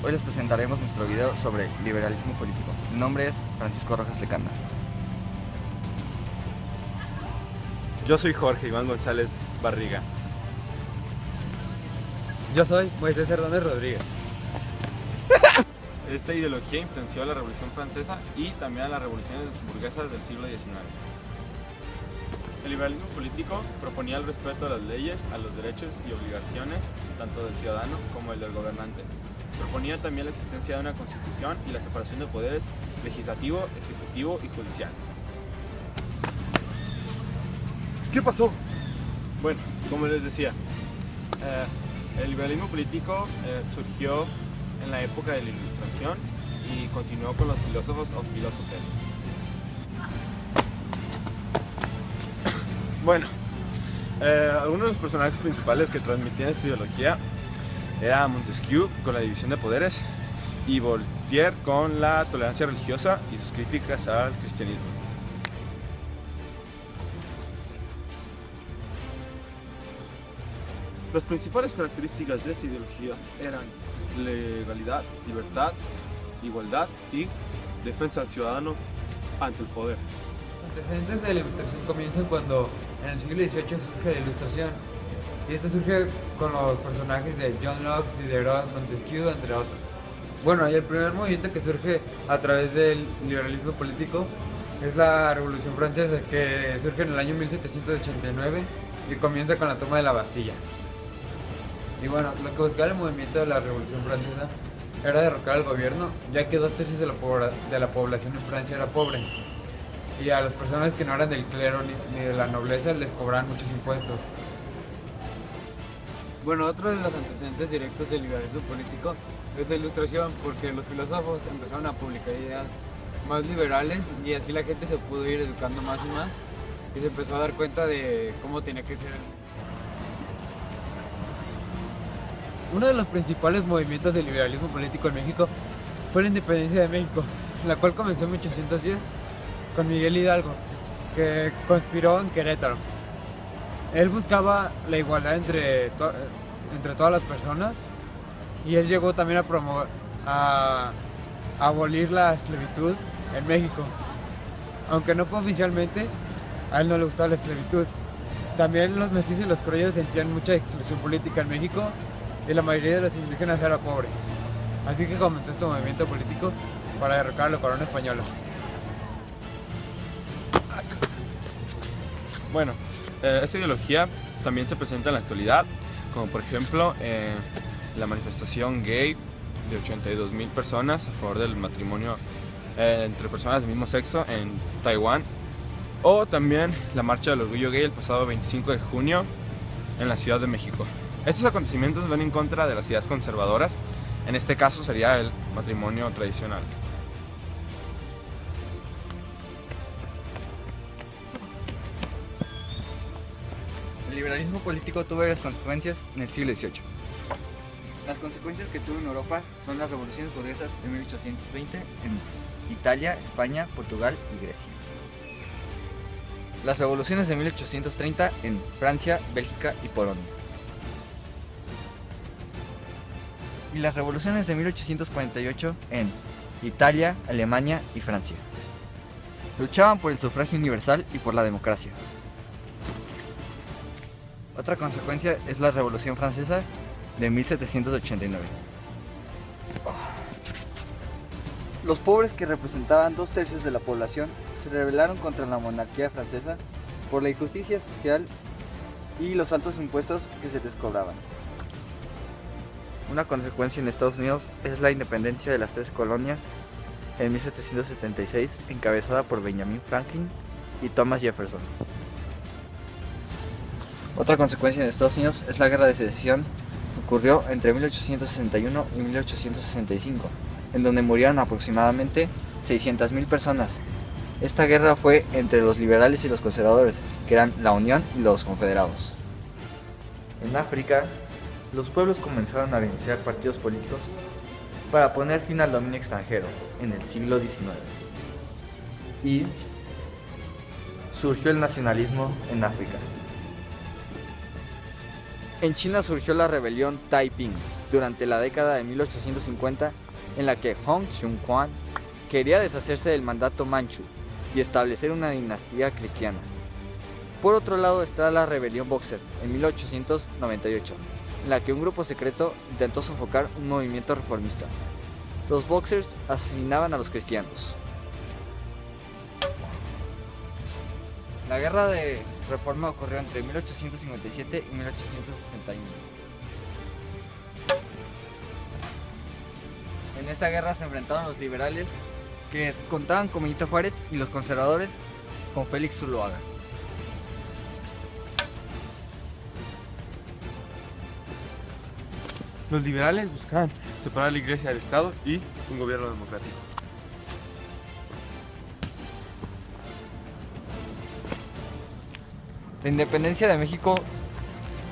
Hoy les presentaremos nuestro video sobre liberalismo político. Mi nombre es Francisco Rojas Lecanda. Yo soy Jorge Iván González Barriga. Yo soy Moisés Hernández Rodríguez. Esta ideología influenció a la Revolución Francesa y también a las revoluciones burguesas del siglo XIX. El liberalismo político proponía el respeto a las leyes, a los derechos y obligaciones, tanto del ciudadano como el del gobernante. Proponía también la existencia de una constitución y la separación de poderes legislativo, ejecutivo y judicial. ¿Qué pasó? Bueno, como les decía, el liberalismo político surgió en la época de la Ilustración y continuó con los filósofos o filósofes. Bueno, algunos de los personajes principales que transmitían esta ideología era Montesquieu con la división de poderes y Voltaire con la tolerancia religiosa y sus críticas al cristianismo. Las principales características de esta ideología eran legalidad, libertad, igualdad y defensa del ciudadano ante el poder. Los antecedentes de la Ilustración comienzan cuando en el siglo XVIII surge la Ilustración, y esta surge con los personajes de John Locke, Diderot, Montesquieu, entre otros. Bueno, y el primer movimiento que surge a través del liberalismo político es la Revolución Francesa, que surge en el año 1789 y comienza con la toma de la Bastilla. Y bueno, lo que buscaba el movimiento de la Revolución Francesa era derrocar al gobierno, ya que 2/3 de la población en Francia era pobre, y a las personas que no eran del clero ni de la nobleza les cobraban muchos impuestos. Bueno, otro de los antecedentes directos del liberalismo político es la Ilustración, porque los filósofos empezaron a publicar ideas más liberales y así la gente se pudo ir educando más y más y se empezó a dar cuenta de cómo tenía que ser. Uno de los principales movimientos del liberalismo político en México fue la independencia de México, la cual comenzó en 1810 con Miguel Hidalgo, que conspiró en Querétaro. Él buscaba la igualdad entre todas las personas y él llegó también a abolir la esclavitud en México. Aunque no fue oficialmente, a él no le gustaba la esclavitud. También los mestizos y los criollos sentían mucha exclusión política en México y la mayoría de los indígenas era pobre. Así que comenzó este movimiento político para derrocar a la corona española. Bueno, esta ideología también se presenta en la actualidad, como por ejemplo la manifestación gay de 82,000 personas a favor del matrimonio entre personas del mismo sexo en Taiwán, o también la marcha del orgullo gay el pasado 25 de junio en la Ciudad de México. Estos acontecimientos van en contra de las ideas conservadoras, en este caso sería el matrimonio tradicional. El liberalismo político tuvo varias consecuencias en el siglo XVIII. Las consecuencias que tuvo en Europa son las revoluciones burguesas de 1820 en Italia, España, Portugal y Grecia. Las revoluciones de 1830 en Francia, Bélgica y Polonia. Y las revoluciones de 1848 en Italia, Alemania y Francia. Luchaban por el sufragio universal y por la democracia. Otra consecuencia es la Revolución Francesa de 1789. Los pobres, que representaban 2/3 de la población, se rebelaron contra la monarquía francesa por la injusticia social y los altos impuestos que se les cobraban. Una consecuencia en Estados Unidos es la independencia de las 13 colonias en 1776, encabezada por Benjamin Franklin y Thomas Jefferson. Otra consecuencia en Estados Unidos es la guerra de secesión que ocurrió entre 1861 y 1865, en donde murieron aproximadamente 600,000 personas. Esta guerra fue entre los liberales y los conservadores, que eran la Unión y los Confederados. En África, los pueblos comenzaron a iniciar partidos políticos para poner fin al dominio extranjero en el siglo XIX. Y surgió el nacionalismo en África. En China surgió la rebelión Taiping, durante la década de 1850 en la que Hong Xiuquan quería deshacerse del mandato manchu y establecer una dinastía cristiana. Por otro lado está la rebelión Boxer en 1898, en la que un grupo secreto intentó sofocar un movimiento reformista. Los Boxers asesinaban a los cristianos. La guerra de reforma ocurrió entre 1857 y 1861. En esta guerra se enfrentaron los liberales, que contaban con Benito Juárez, y los conservadores, con Félix Zuloaga. Los liberales buscaban separar la iglesia del Estado y un gobierno democrático. La independencia de México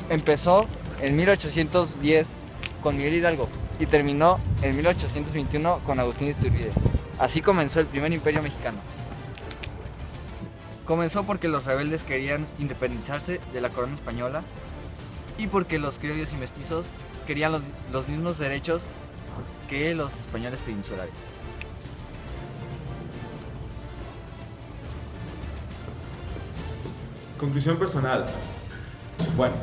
empezó en 1810 con Miguel Hidalgo y terminó en 1821 con Agustín Iturbide. Así comenzó el primer imperio mexicano. Comenzó porque los rebeldes querían independizarse de la corona española y porque los criollos y mestizos querían los mismos derechos que los españoles peninsulares. Conclusión personal. Bueno,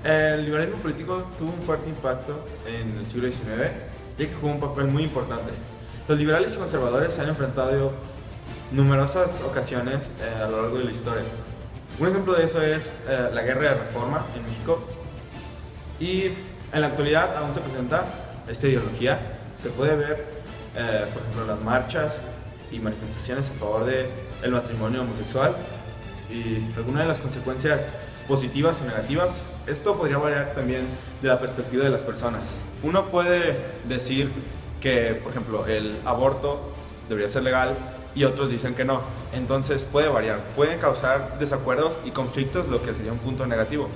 el liberalismo político tuvo un fuerte impacto en el siglo XIX, ya que jugó un papel muy importante. Los liberales y conservadores se han enfrentado numerosas ocasiones a lo largo de la historia. Un ejemplo de eso es la Guerra de Reforma en México, y en la actualidad aún se presenta esta ideología. Se puede ver, por ejemplo, las marchas y manifestaciones a favor del matrimonio homosexual y algunas de las consecuencias positivas o negativas. Esto podría variar también de la perspectiva de las personas. Uno puede decir que, por ejemplo, el aborto debería ser legal y otros dicen que no. Entonces puede variar, pueden causar desacuerdos y conflictos, lo que sería un punto negativo.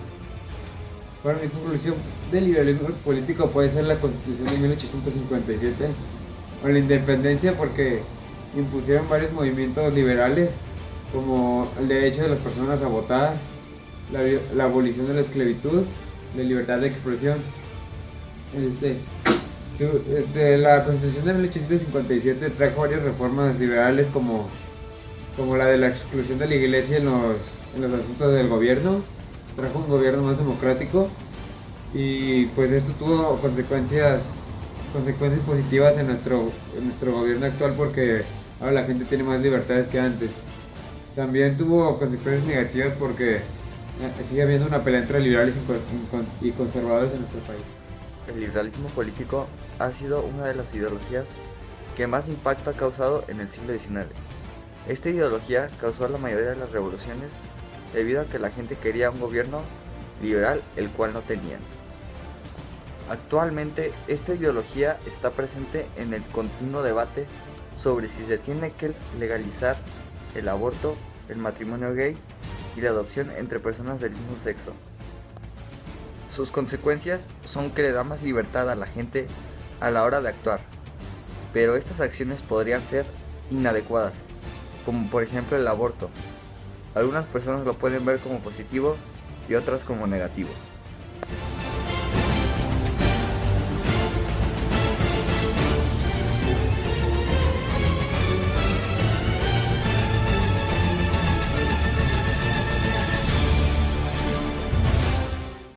Para mi conclusión del liberalismo político puede ser la Constitución de 1857 o la independencia, porque impusieron varios movimientos liberales como el derecho de las personas a votar, la abolición de la esclavitud, la libertad de expresión. La Constitución de 1857 trajo varias reformas liberales como la de la exclusión de la iglesia en los asuntos del gobierno. Trajo un gobierno más democrático y pues esto tuvo consecuencias positivas en nuestro gobierno actual, porque ahora la gente tiene más libertades que antes. También tuvo consecuencias negativas porque sigue habiendo una pelea entre liberales y conservadores en nuestro país. El liberalismo político ha sido una de las ideologías que más impacto ha causado en el siglo XIX. Esta ideología causó la mayoría de las revoluciones debido a que la gente quería un gobierno liberal, el cual no tenían. Actualmente, esta ideología está presente en el continuo debate sobre si se tiene que legalizar el aborto, el matrimonio gay y la adopción entre personas del mismo sexo. Sus consecuencias son que le da más libertad a la gente a la hora de actuar, pero estas acciones podrían ser inadecuadas, como por ejemplo el aborto. Algunas personas lo pueden ver como positivo y otras como negativo.